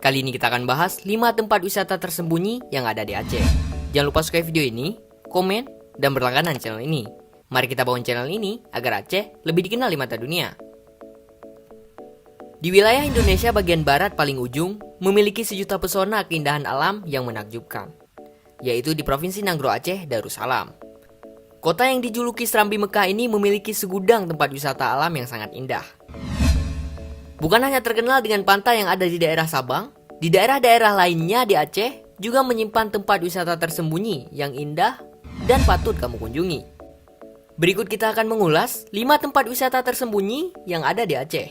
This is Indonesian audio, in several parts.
Kali ini kita akan bahas 5 tempat wisata tersembunyi yang ada di Aceh. Jangan lupa sukai video ini, komen, dan berlangganan channel ini. Mari kita bangun channel ini agar Aceh lebih dikenal di mata dunia. Di wilayah Indonesia bagian barat paling ujung, memiliki sejuta pesona keindahan alam yang menakjubkan, yaitu di Provinsi Nanggro Aceh, Darussalam. Kota yang dijuluki Serambi Mekah ini memiliki segudang tempat wisata alam yang sangat indah. Bukan hanya terkenal dengan pantai yang ada di daerah Sabang, di daerah-daerah lainnya di Aceh juga menyimpan tempat wisata tersembunyi yang indah dan patut kamu kunjungi. Berikut kita akan mengulas 5 tempat wisata tersembunyi yang ada di Aceh.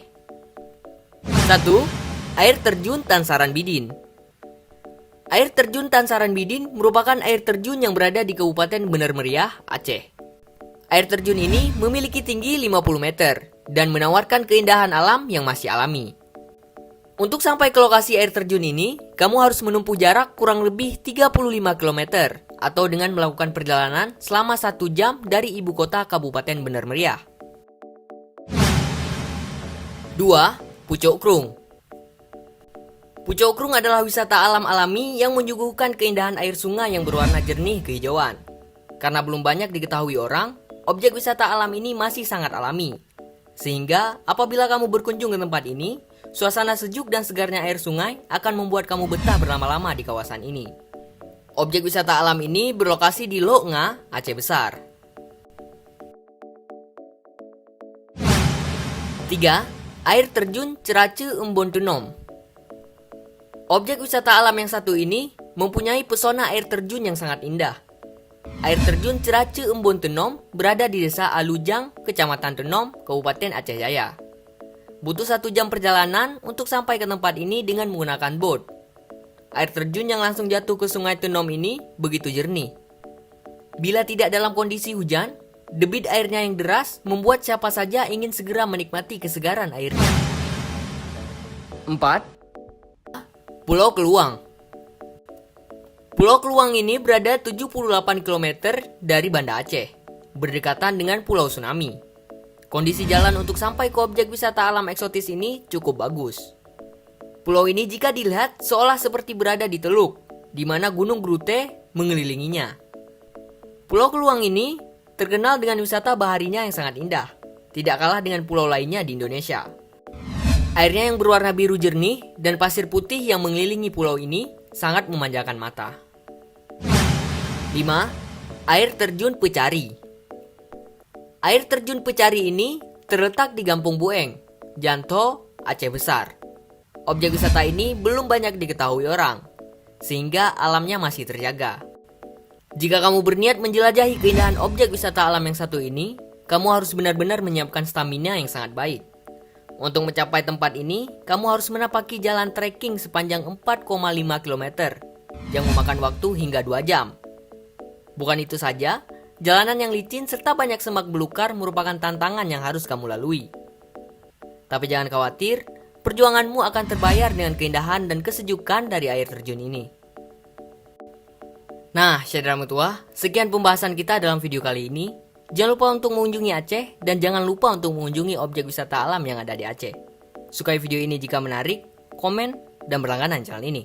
1. Air terjun Tansaran Bidin. Air terjun Tansaran Bidin merupakan air terjun yang berada di Kabupaten Bener Meriah, Aceh. Air terjun ini memiliki tinggi 50 meter dan menawarkan keindahan alam yang masih alami. Untuk sampai ke lokasi air terjun ini, kamu harus menempuh jarak kurang lebih 35 km atau dengan melakukan perjalanan selama 1 jam dari ibu kota Kabupaten Bener Meriah. 2. Pucuk Krung. Pucuk Krung adalah wisata alam alami yang menyuguhkan keindahan air sungai yang berwarna jernih kehijauan. Karena belum banyak diketahui orang, objek wisata alam ini masih sangat alami. Sehingga apabila kamu berkunjung ke tempat ini, suasana sejuk dan segarnya air sungai akan membuat kamu betah berlama-lama di kawasan ini. Objek wisata alam ini berlokasi di Lok Nga, Aceh Besar. 3. Air terjun Cerace Embon Tenom. Objek wisata alam yang satu ini mempunyai pesona air terjun yang sangat indah. Air terjun Cerace Embon Tenom berada di desa Alujang, Kecamatan Tenom, Kabupaten Aceh Jaya. Butuh 1 jam perjalanan untuk sampai ke tempat ini dengan menggunakan boat. Air terjun yang langsung jatuh ke sungai Tenom ini begitu jernih. Bila tidak dalam kondisi hujan, debit airnya yang deras membuat siapa saja ingin segera menikmati kesegaran airnya. 4. Pulau Keluang. Pulau Keluang ini berada 78 km dari Banda Aceh, berdekatan dengan Pulau Tsunami. Kondisi jalan untuk sampai ke objek wisata alam eksotis ini cukup bagus. Pulau ini jika dilihat seolah seperti berada di teluk, di mana Gunung Brute mengelilinginya. Pulau Keluang ini terkenal dengan wisata baharinya yang sangat indah, tidak kalah dengan pulau lainnya di Indonesia. Airnya yang berwarna biru jernih dan pasir putih yang mengelilingi pulau ini sangat memanjakan mata. 5. Air terjun Pecari. Air terjun Pecari ini terletak di Gampung Bueng, Janto, Aceh Besar. Objek wisata ini belum banyak diketahui orang, sehingga alamnya masih terjaga. Jika kamu berniat menjelajahi keindahan objek wisata alam yang satu ini, kamu harus benar-benar menyiapkan stamina yang sangat baik. Untuk mencapai tempat ini, kamu harus menapaki jalan trekking sepanjang 4,5 km yang memakan waktu hingga 2 jam. Bukan itu saja, jalanan yang licin serta banyak semak belukar merupakan tantangan yang harus kamu lalui. Tapi jangan khawatir, perjuanganmu akan terbayar dengan keindahan dan kesejukan dari air terjun ini. Nah, saudara mutua, sekian pembahasan kita dalam video kali ini. Jangan lupa untuk mengunjungi Aceh dan jangan lupa untuk mengunjungi objek wisata alam yang ada di Aceh. Sukai video ini jika menarik, komen, dan berlangganan channel ini.